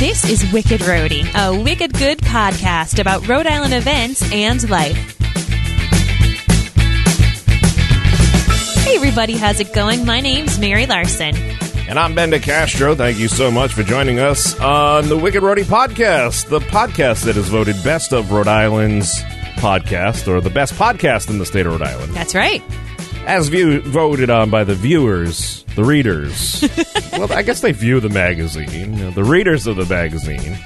This is Wicked Rhody, a wicked good podcast about Rhode Island events and life. Hey everybody, how's it going? My name's Mary Larson. And I'm Ben DeCastro. Thank you so much for joining us on the Wicked Rhody podcast, the podcast that is voted best of Rhode Island's podcast, or the best podcast in the state of Rhode Island. That's right. As voted on by the viewers, the readers. Well, I guess they view the magazine, the readers of the magazine,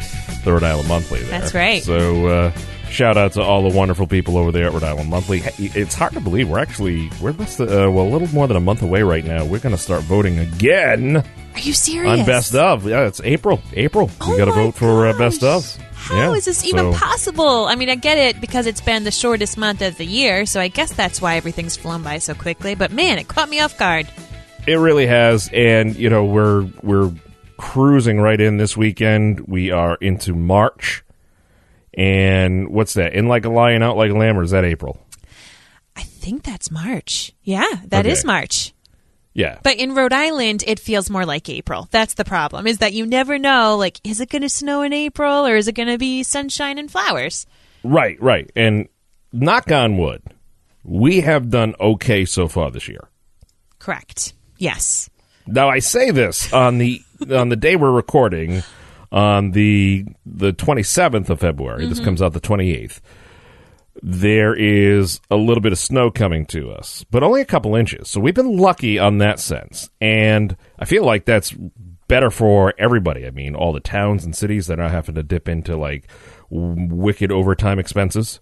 the Rhode Island Monthly there. That's right. So, shout out to all the wonderful people over there at Rhode Island Monthly. It's hard to believe we're less than, a little more than a month away right now. We're going to start voting again. Are you serious? On Best Of. Yeah, it's April. We got to vote for Best Of. How is this even possible? I mean, I get it because it's been the shortest month of the year, so I guess that's why everything's flown by so quickly. But man, it caught me off guard. It really has, and you know we're cruising right in this weekend. We are into March, and what's that? In like a lion, out like a lamb, or is that April? I think that's March. Yeah, that is March. Yeah. But in Rhode Island, it feels more like April. That's the problem, is that you never know, like, is it going to snow in April or is it going to be sunshine and flowers? Right. And knock on wood, we have done okay so far this year. Correct. Yes. Now, I say this on the day we're recording, on the 27th of February. Mm-hmm. This comes out the 28th. There is a little bit of snow coming to us, but only a couple inches. So we've been lucky on that sense. And I feel like that's better for everybody. I mean, all the towns and cities that are having to dip into like wicked overtime expenses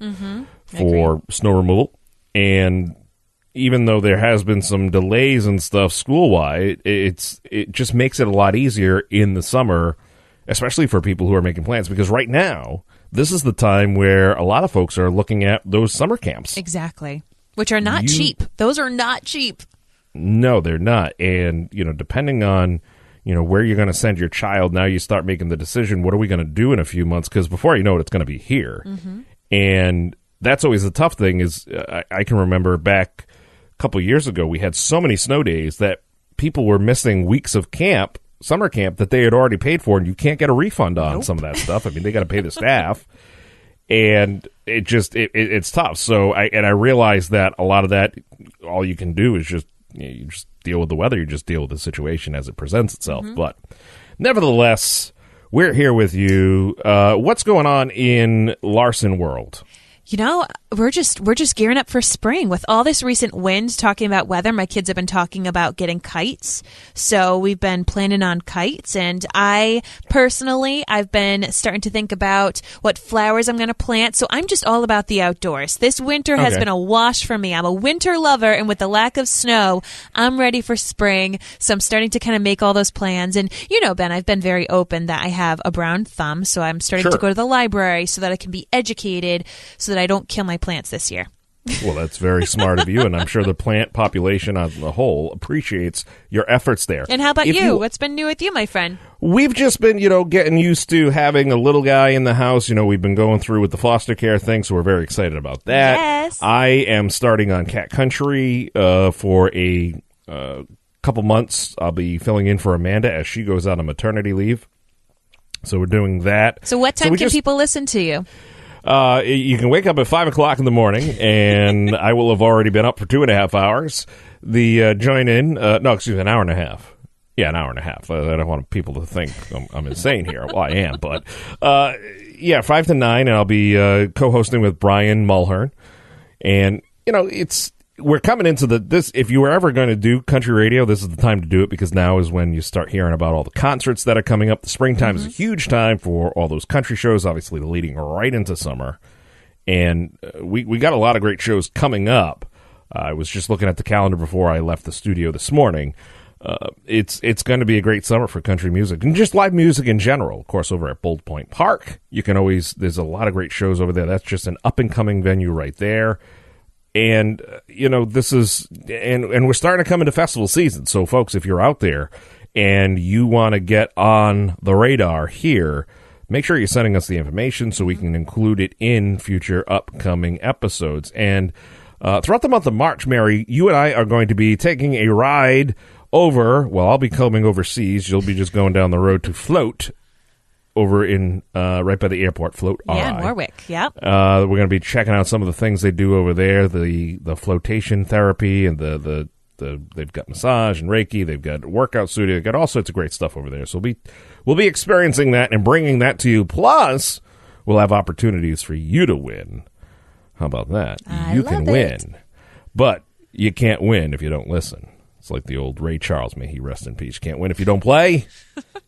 for snow removal. And even though there has been some delays and stuff school-wide, it just makes it a lot easier in the summer, especially for people who are making plans. Because right now, this is the time where a lot of folks are looking at those summer camps. Exactly. Which are not cheap. Those are not cheap. No, they're not. And, depending on, where you're going to send your child, now you start making the decision, what are we going to do in a few months? Because before you know it, it's going to be here. Mm-hmm. And that's always the tough thing is I can remember back a couple years ago, we had so many snow days that people were missing weeks of summer camp that they had already paid for, and you can't get a refund on some of that stuff. I mean, they got to pay the staff, and it's tough. So I realized that a lot of that, all you can do is just you just deal with the weather. You just deal with the situation as it presents itself. Mm-hmm. But nevertheless, we're here with you. What's going on in Larson world? We're just gearing up for spring with all this recent wind. Talking about weather, my kids have been talking about getting kites, so we've been planning on kites. And I've been starting to think about what flowers I'm going to plant. So I'm just all about the outdoors. This winter has been a wash for me. I'm a winter lover, and with the lack of snow, I'm ready for spring. So I'm starting to kind of make all those plans. And Ben, I've been very open that I have a brown thumb, so I'm starting to go to the library so that I can be educated, so that I don't kill my plants this year. Well, that's very smart of you, and I'm sure the plant population on the whole appreciates your efforts there. And how about you? What's been new with you, my friend? We've just been, getting used to having a little guy in the house. We've been going through with the foster care thing, so we're very excited about that. Yes. I am starting on Cat Country for a couple months. I'll be filling in for Amanda as she goes out on maternity leave. So we're doing that. So what time can people listen to you? You can wake up at 5 o'clock in the morning, and I will have already been up for 2.5 hours. Join in, an hour and a half. Yeah, an hour and a half. I don't want people to think I'm insane here. Well, I am, but 5 to 9, and I'll be co-hosting with Brian Mulhern. And we're coming into this. If you were ever going to do country radio, this is the time to do it, because now is when you start hearing about all the concerts that are coming up. The springtime is a huge time for all those country shows, obviously leading right into summer. And we got a lot of great shows coming up. I was just looking at the calendar before I left the studio this morning. It's going to be a great summer for country music and just live music in general. Of course, over at Bold Point Park, there's a lot of great shows over there. That's just an up and coming venue right there. And, this is, and we're starting to come into festival season. So, folks, if you're out there and you want to get on the radar here, make sure you're sending us the information so we can include it in future upcoming episodes. And Throughout the month of March, Mary, you and I are going to be taking a ride over. Well, I'll be coming overseas. You'll be just going down the road to Float over in right by the airport. Float. Yeah, in Warwick. Yep. We're going to be checking out some of the things they do over there. The flotation therapy and they've got massage and Reiki. They've got workout studio. They've got all sorts of great stuff over there. So we'll be experiencing that and bringing that to you. Plus, we'll have opportunities for you to win. How about that? You can win, but you can't win if you don't listen. It's like the old Ray Charles, may he rest in peace. Can't win if you don't play.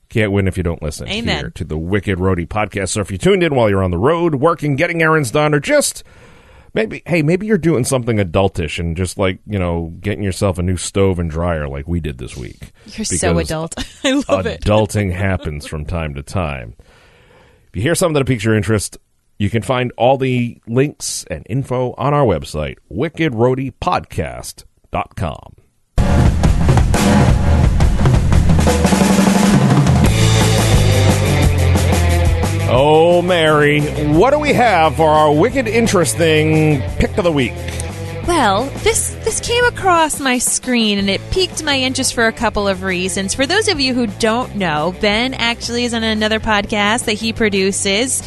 Can't win if you don't listen. Amen. Here to the Wicked Rhody podcast. So if you tuned in while you're on the road, working, getting errands done, or just maybe you're doing something adultish and just getting yourself a new stove and dryer like we did this week. You're so adult. I love it. Adulting happens from time to time. If you hear something that piques your interest, you can find all the links and info on our website, wickedroadypodcast.com. Oh, Mary, what do we have for our wicked interesting pick of the week? Well, this came across my screen, and it piqued my interest for a couple of reasons. For those of you who don't know, Ben actually is on another podcast that he produces,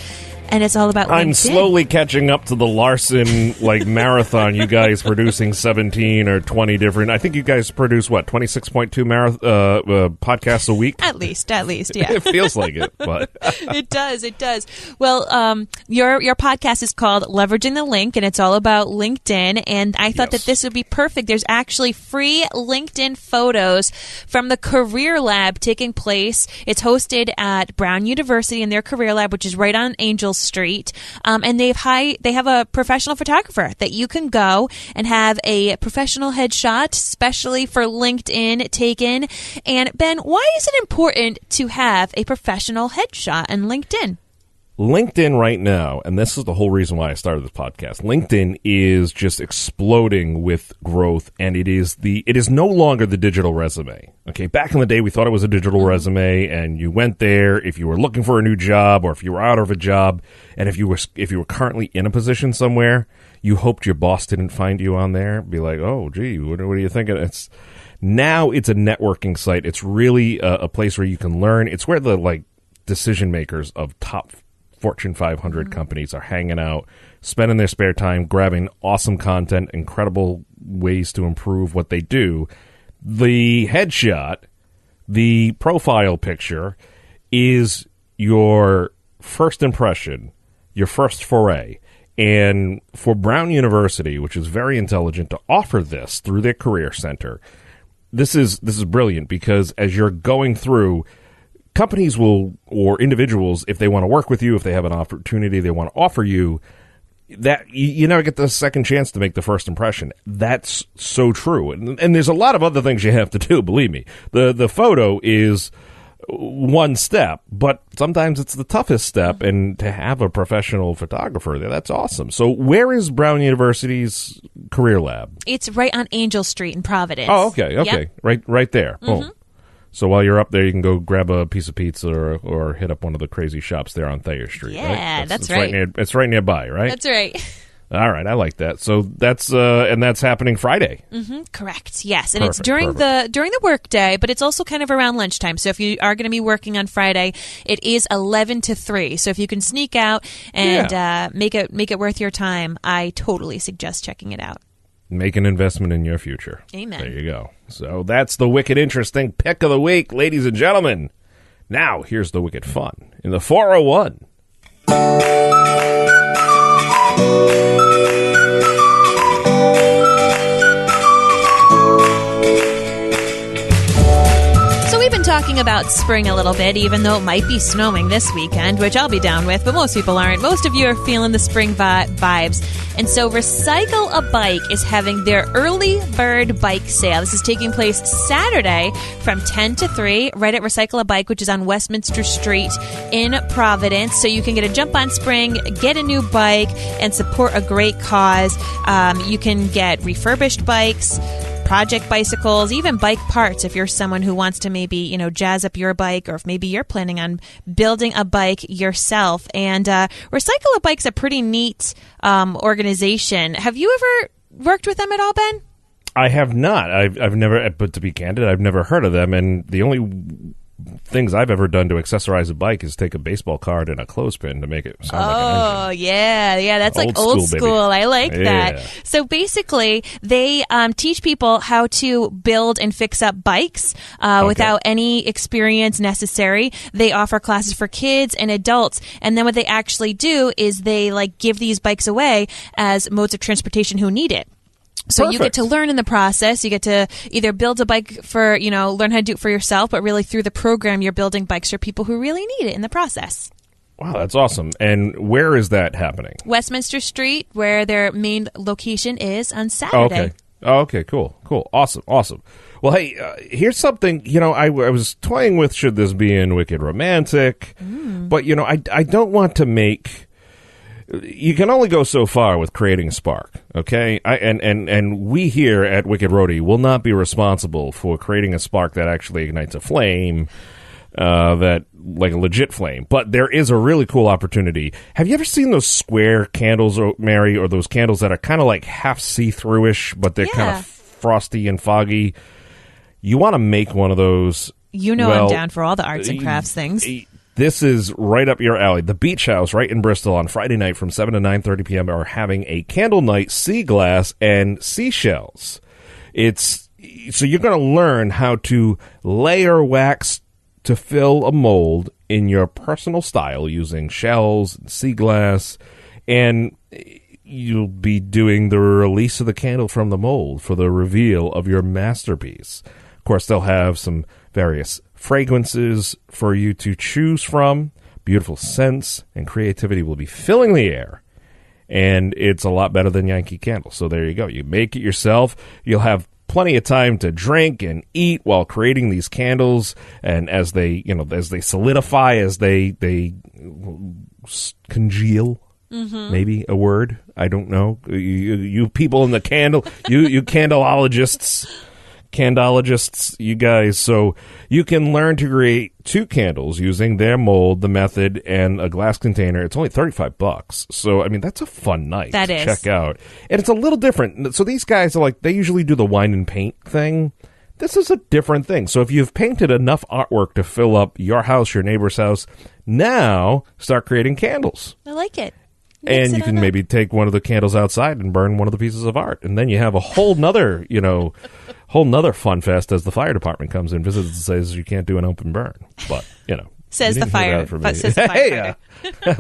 and it's all about LinkedIn. I'm slowly catching up to the Larson marathon. You guys producing 17 or 20 different. I think you guys produce 26.2 podcasts a week. At least, yeah. It feels like it, but it does. Well, your podcast is called Leveraging the Link, and it's all about LinkedIn. And I thought that this would be perfect. There's actually free LinkedIn photos from the Career Lab taking place. It's hosted at Brown University in their Career Lab, which is right on Angel Street, and they have a professional photographer that you can go and have a professional headshot, especially for LinkedIn, taken. And Ben, why is it important to have a professional headshot on LinkedIn? LinkedIn right now, and this is the whole reason why I started this podcast, LinkedIn is just exploding with growth, and it is no longer the digital resume. Okay, back in the day, we thought it was a digital resume, and you went there if you were looking for a new job or if you were out of a job, and if you were currently in a position somewhere, you hoped your boss didn't find you on there. Be like, oh, gee, what are you thinking? Now it's a networking site. It's really a place where you can learn. It's where the decision makers of top Fortune 500 companies are hanging out, spending their spare time, grabbing awesome content, incredible ways to improve what they do. The headshot, the profile picture, is your first impression, your first foray. And for Brown University, which is very intelligent to offer this through their career center, this is brilliant, because as you're going through, companies will, or individuals, if they want to work with you, if they have an opportunity they want to offer you, that you never get the second chance to make the first impression. That's so true. And there's a lot of other things you have to do, believe me. The photo is one step, but sometimes it's the toughest step, and to have a professional photographer there, that's awesome. So where is Brown University's Career Lab? It's right on Angel Street in Providence. Oh, okay. Yep. Right there. Boom. So while you're up there, you can go grab a piece of pizza or hit up one of the crazy shops there on Thayer Street. Yeah, right? That's right. It's right nearby, right? That's right. All right, I like that. So that's happening Friday. Correct. Yes, and it's during the work day, but it's also kind of around lunchtime. So if you are going to be working on Friday, it is 11 to 3. So if you can sneak out and make it worth your time, I totally suggest checking it out. Make an investment in your future. Amen. There you go. So that's the wicked interesting pick of the week, ladies and gentlemen. Now, here's the wicked fun in the 401. Talking about spring a little bit, even though it might be snowing this weekend, which I'll be down with, but most people aren't. Most of you are feeling the spring vibes. And so Recycle a Bike is having their early bird bike sale. This is taking place Saturday from 10 to 3 right at Recycle a Bike, which is on Westminster Street in Providence. So you can get a jump on spring, get a new bike, and support a great cause. You can get refurbished bikes, project bicycles, even bike parts if you're someone who wants to maybe, jazz up your bike, or if maybe you're planning on building a bike yourself. And Recycle a Bike's a pretty neat organization. Have you ever worked with them at all, Ben? I have not. I've never, but to be candid, I've never heard of them. And the only things I've ever done to accessorize a bike is take a baseball card and a clothespin to make it sound like an engine. Yeah. That's like old school. I like that. So basically, they teach people how to build and fix up bikes without any experience necessary. They offer classes for kids and adults. And then what they actually do is they like give these bikes away as modes of transportation who need it. So Perfect. You get to learn in the process. You get to either build a bike for, learn how to do it for yourself, but really through the program, you're building bikes for people who really need it in the process. Wow, that's awesome. And where is that happening? Westminster Street, where their main location is on Saturday. Okay, cool. Awesome. Well, hey, here's something, I was toying with, should this be in Wicked Romantic? But, I don't want to make... You can only go so far with creating a spark, okay? And we here at Wicked Rhody will not be responsible for creating a spark that actually ignites a flame, that like a legit flame. But there is a really cool opportunity. Have you ever seen those square candles, Mary, or those candles that are kind of like half see-through-ish, but they're kind of frosty and foggy? You want to make one of those. I'm down for all the arts and crafts things. This is right up your alley. The Beach House right in Bristol on Friday night from 7 to 9:30 p.m. are having a candle night, sea glass, and seashells. So you're going to learn how to layer wax to fill a mold in your personal style using shells and sea glass, and you'll be doing the release of the candle from the mold for the reveal of your masterpiece. Of course, they'll have some various fragrances for you to choose from. Beautiful scents and creativity will be filling the air, and it's a lot better than Yankee Candle. So there you go. You make it yourself. You'll have plenty of time to drink and eat while creating these candles, and as they solidify, as they congeal. Maybe a word. I don't know. You people in the candle, you candleologists, you guys. So you can learn to create 2 candles using their mold, the method, and a glass container. It's only $35. So, I mean, that's a fun night to check out. And it's a little different. So these guys are like, they usually do the wine and paint thing. This is a different thing. So if you've painted enough artwork to fill up your house, your neighbor's house, now start creating candles. I like it. And you can maybe take one of the candles outside and burn one of the pieces of art. And then you have a whole nother, fun fest as the fire department comes in, visits, and says you can't do an open burn. But, Says the fire.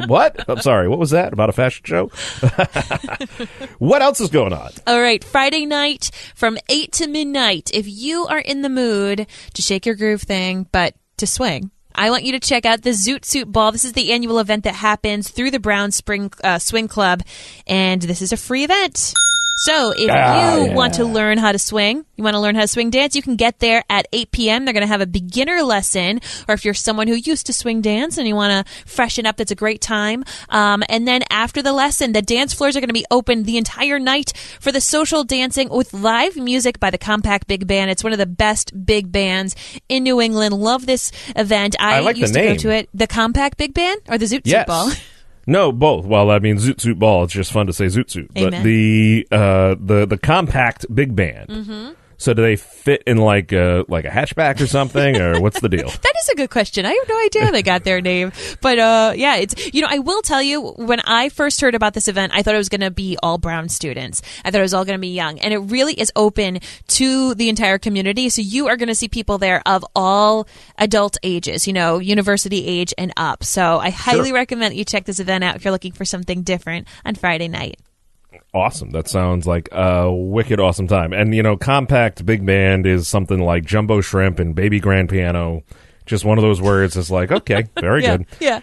What? I'm sorry. What was that? About a fashion show? What else is going on? All right. Friday night from 8 to midnight. If you are in the mood to shake your groove thing, but to swing, I want you to check out the Zoot Suit Ball. This is the annual event that happens through the Brown Spring Swing Club, and this is a free event. So if you want to learn how to swing, you want to learn how to swing dance, you can get there at 8 p.m. They're going to have a beginner lesson, or if you're someone who used to swing dance and you want to freshen up, that's a great time. And then after the lesson, the dance floors are going to be open the entire night for the social dancing with live music by the Compact Big Band. It's one of the best big bands in New England. Love this event. I like used the to name. go to it. The Compact Big Band or the Zoot Suit Ball? No, both. Well, I mean, Zoot Suit Ball. It's just fun to say Zoot Suit. Amen. But the Compact Big Band. Mm-hmm. So do they fit in like a hatchback or something, or what's the deal? That is a good question. I have no idea how they got their name. But it's, I will tell you, when I first heard about this event, I thought it was going to be all Brown students. I thought it was all going to be young. And it really is open to the entire community. So you are going to see people there of all adult ages, university age and up. So I highly recommend that you check this event out if you're looking for something different on Friday night. Awesome. That sounds like a wicked awesome time. And, Compact Big Band is something like Jumbo Shrimp and Baby Grand Piano. Just one of those words is like, okay, very good. Yeah.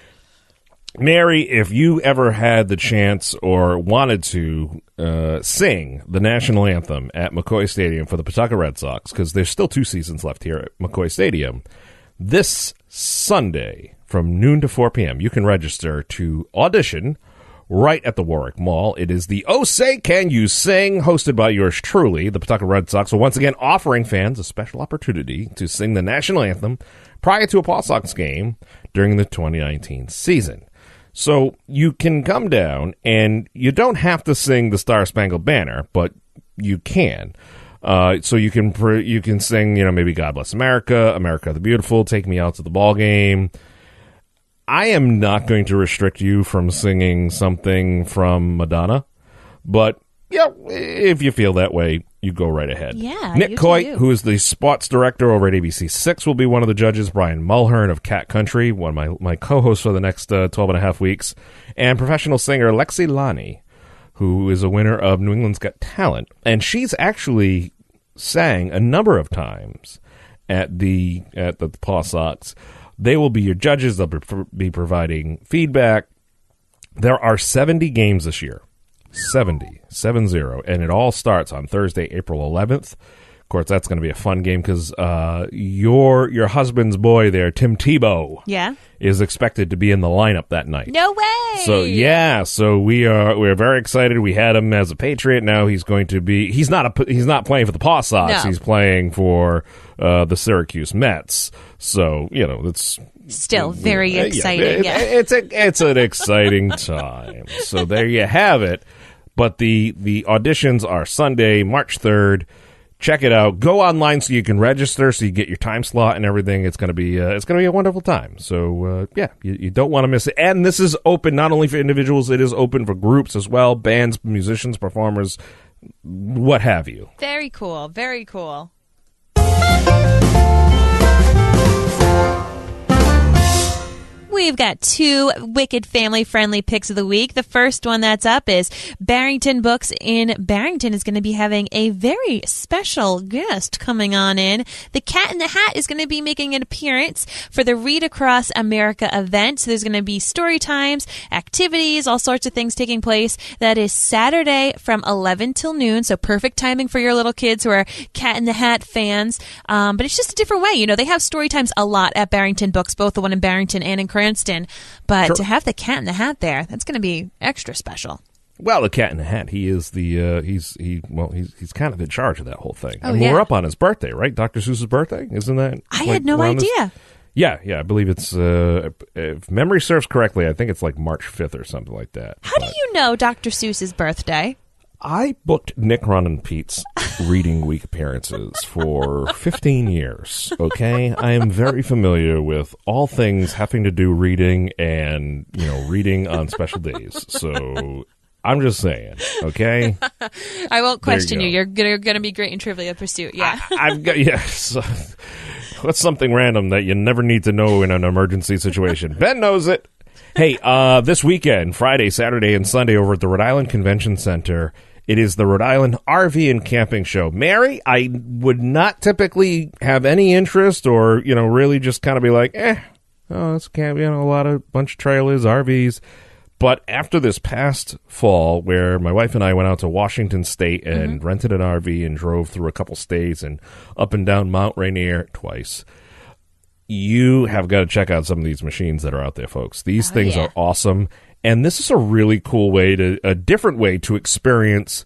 Mary, if you ever had the chance or wanted to sing the national anthem at McCoy Stadium for the Pawtucket Red Sox, because there's still 2 seasons left here at McCoy Stadium, this Sunday from noon to 4 p.m., you can register to audition right at the Warwick Mall. It is the Oh Say Can You Sing, hosted by yours truly, the Pawtucket Red Sox. So once again, offering fans a special opportunity to sing the national anthem prior to a Paw Sox game during the 2019 season. So you can come down, and you don't have to sing the Star Spangled Banner, but you can. So you can sing, maybe God Bless America, America the Beautiful, Take Me Out to the Ball Game. I am not going to restrict you from singing something from Madonna, but if you feel that way, you go right ahead. Yeah, Nick Coit, who is the sports director over at ABC6, will be one of the judges. Brian Mulhern of Cat Country, one of my co-hosts for the next 12 and a half weeks, and professional singer Lexi Lani, who is a winner of New England's Got Talent. And she's actually sang a number of times at the Paw Sox. They will be your judges. They'll be providing feedback. There are 70 games this year. 70, and it all starts on Thursday, April 11th. Of course, that's going to be a fun game because your husband's boy there, Tim Tebow, is expected to be in the lineup that night. No way! So we're very excited. We had him as a Patriot. Now he's going to be. He's not playing for the Paw Sox. No. He's playing for the Syracuse Mets. So it's still very exciting. It's an exciting time. So there you have it. But the auditions are Sunday, March 3rd. Check it out. Go online so you can register, so you get your time slot and everything. It's going to be a wonderful time. So you don't want to miss it. And this is open not only for individuals; it is open for groups as well, bands, musicians, performers, what have you. Very cool. Very cool. We've got two wicked family-friendly picks of the week. The first one that's up is Barrington Books in Barrington is going to be having a very special guest coming on in. The Cat in the Hat is going to be making an appearance for the Read Across America event. So there's going to be story times, activities, all sorts of things taking place. That is Saturday from 11 till noon, so perfect timing for your little kids who are Cat in the Hat fans. But it's just a different way. They have story times a lot at Barrington Books, both the one in Barrington and in Cranston. But sure. To have the Cat in the Hat there, that's going to be extra special. Well, the Cat in the Hat, he is he's kind of in charge of that whole thing. Oh, and we're up on his birthday, right? Dr. Seuss's birthday, isn't that? I had no idea. Yeah, I believe it's if memory serves correctly, I think it's like March 5th or something like that. How do you know Dr. Seuss's birthday? I booked Nick, Ron, and Pete's Reading Week appearances for 15 years, okay? I am very familiar with all things having to do reading and, reading on special days. So I'm just saying, okay? I won't question you. You're going to be great in Trivia Pursuit, yeah. I've got, yes. What's something random that you never need to know in an emergency situation? Ben knows it. Hey, this weekend, Friday, Saturday, and Sunday over at the Rhode Island Convention Center, it is the Rhode Island RV and Camping Show. Mary, I would not typically have any interest or, really just kind of be like, it's a bunch of trailers, RVs. But after this past fall, where my wife and I went out to Washington State and rented an RV and drove through a couple states and up and down Mount Rainier twice, you have got to check out some of these machines that are out there, folks. These things are awesome. And this is a really cool a different way to experience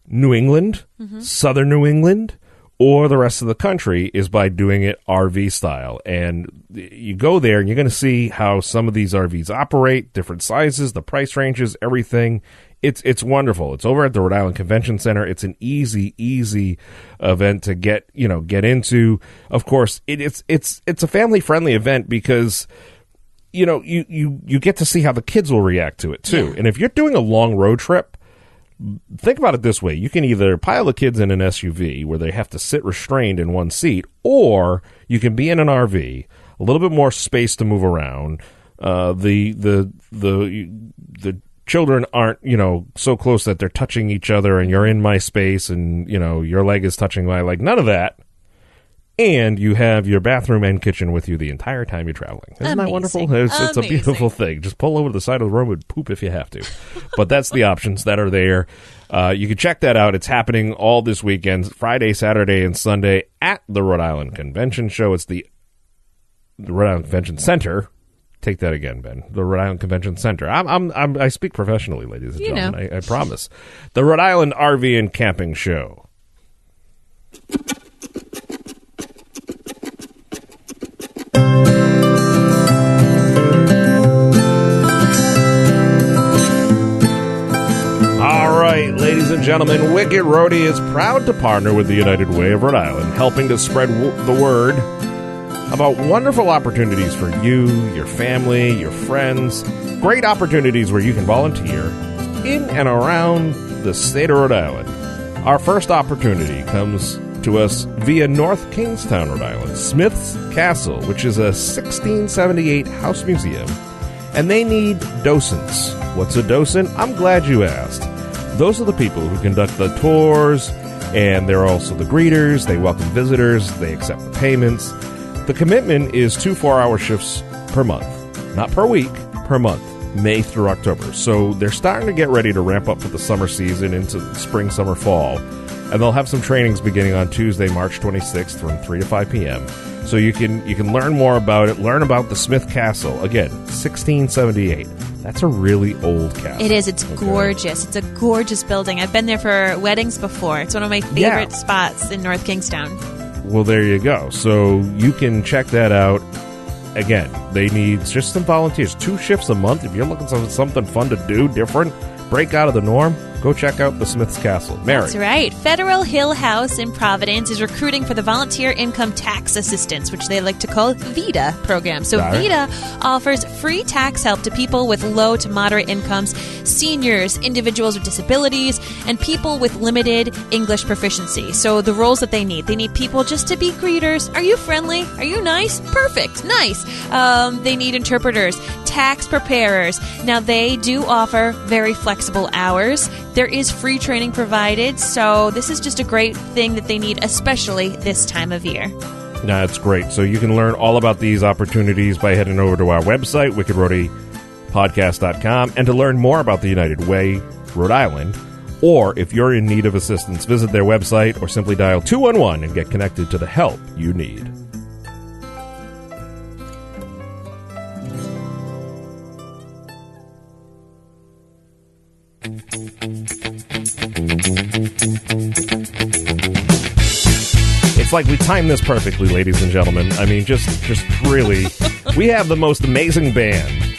New England, southern New England, or the rest of the country is by doing it RV style. And you go there and you're going to see how some of these RVs operate, different sizes, the price ranges, everything. It's wonderful. It's over at the Rhode Island Convention Center. It's an easy event to get into. Of course, it's a family-friendly event because you get to see how the kids will react to it too. Yeah. And if you're doing a long road trip, think about it this way. You can either pile the kids in an SUV where they have to sit restrained in one seat, or you can be in an RV, a little bit more space to move around. The children aren't, so close that they're touching each other and you're in my space and, your leg is touching my leg. None of that. And you have your bathroom and kitchen with you the entire time you're traveling. Isn't that wonderful? It's a beautiful thing. Just pull over to the side of the road and poop if you have to. But that's the options that are there. You can check that out. It's happening all this weekend, Friday, Saturday, and Sunday at the Rhode Island Convention Show. It's the Rhode Island Convention Center. Take that again, Ben. The Rhode Island Convention Center. I speak professionally, ladies and gentlemen. I promise. The Rhode Island RV and Camping Show. All right, ladies and and gentlemen, Wicked Rhody is proud to partner with the United Way of Rhode Island, helping to spread the word about wonderful opportunities for you, your family, your friends. Great opportunities where you can volunteer in and around the state of Rhode Island. Our first opportunity comes to us via North Kingstown, Rhode Island, Smith's Castle, which is a 1678 house museum, and they need docents. What's a docent? I'm glad you asked. Those are the people who conduct the tours, and they're also the greeters. They welcome visitors. They accept the payments. The commitment is 2 4-hour shifts per month. Not per week, per month, May through October. So they're starting to get ready to ramp up for the summer season into spring, summer, fall. And they'll have some trainings beginning on Tuesday, March 26th from 3 to 5 p.m. So you can learn more about it, learn about the Smith Castle. Again, 1678. That's a really old castle. It is. It's gorgeous. It's a gorgeous building. I've been there for weddings before. It's one of my favorite spots in North Kingstown. Well, there you go. So you can check that out. Again, they need just some volunteers. 2 shifts a month. If you're looking for something fun to do, different, break out of the norm, go check out the Smith's Castle. Mary. That's right. Federal Hill House in Providence is recruiting for the Volunteer Income Tax Assistance, which they like to call VITA program. So VITA offers free tax help to people with low to moderate incomes, seniors, individuals with disabilities, and people with limited English proficiency. So the roles that they need people just to be greeters. Are you friendly? Are you nice? Perfect. Nice. They need interpreters, tax preparers. Now, they do offer very flexible hours. There is free training provided, so this is just a great thing that they need, especially this time of year. That's great. So you can learn all about these opportunities by heading over to our website, wickedroadypodcast.com, and to learn more about the United Way, Rhode Island, or if you're in need of assistance, visit their website or simply dial 211 and get connected to the help you need. It's like we timed this perfectly, ladies and gentlemen. I mean, just really, we have the most amazing band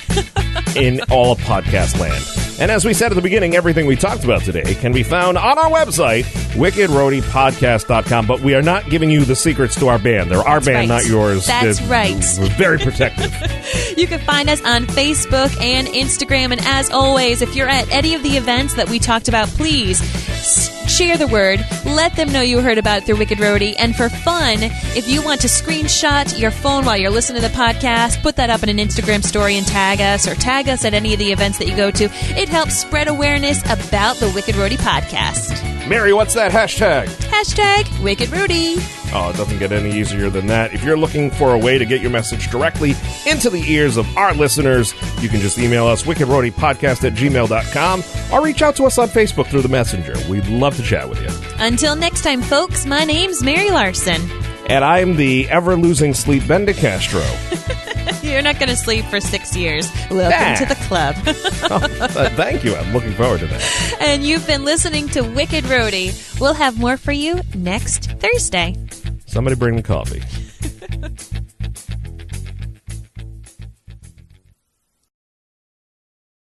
in all of podcast land. And as we said at the beginning, everything we talked about today can be found on our website, wickedroadypodcast.com. But we are not giving you the secrets to our band. They're our band, not yours. That's right. We're very protective. You can find us on Facebook and Instagram. And as always, if you're at any of the events that we talked about, please share the word. Let them know you heard about it through Wicked Rhody. And for fun, if you want to screenshot your phone while you're listening to the podcast, put that up in an Instagram story and tag us, or tag us at any of the events that you go to. It helps spread awareness about the Wicked Rhody podcast. Mary, what's that hashtag? Hashtag Wicked Rhody. Oh, it doesn't get any easier than that. If you're looking for a way to get your message directly into the ears of our listeners, you can just email us, wickedroadypodcast@gmail.com, or reach out to us on Facebook through the Messenger. We'd love to chat with you. Until next time, folks, my name's Mary Larson. And I'm the ever-losing sleep Ben DeCastro. You're not going to sleep for 6 years. Welcome to the club. Thank you. I'm looking forward to that. And you've been listening to Wicked Rhody. We'll have more for you next Thursday. Somebody bring the coffee.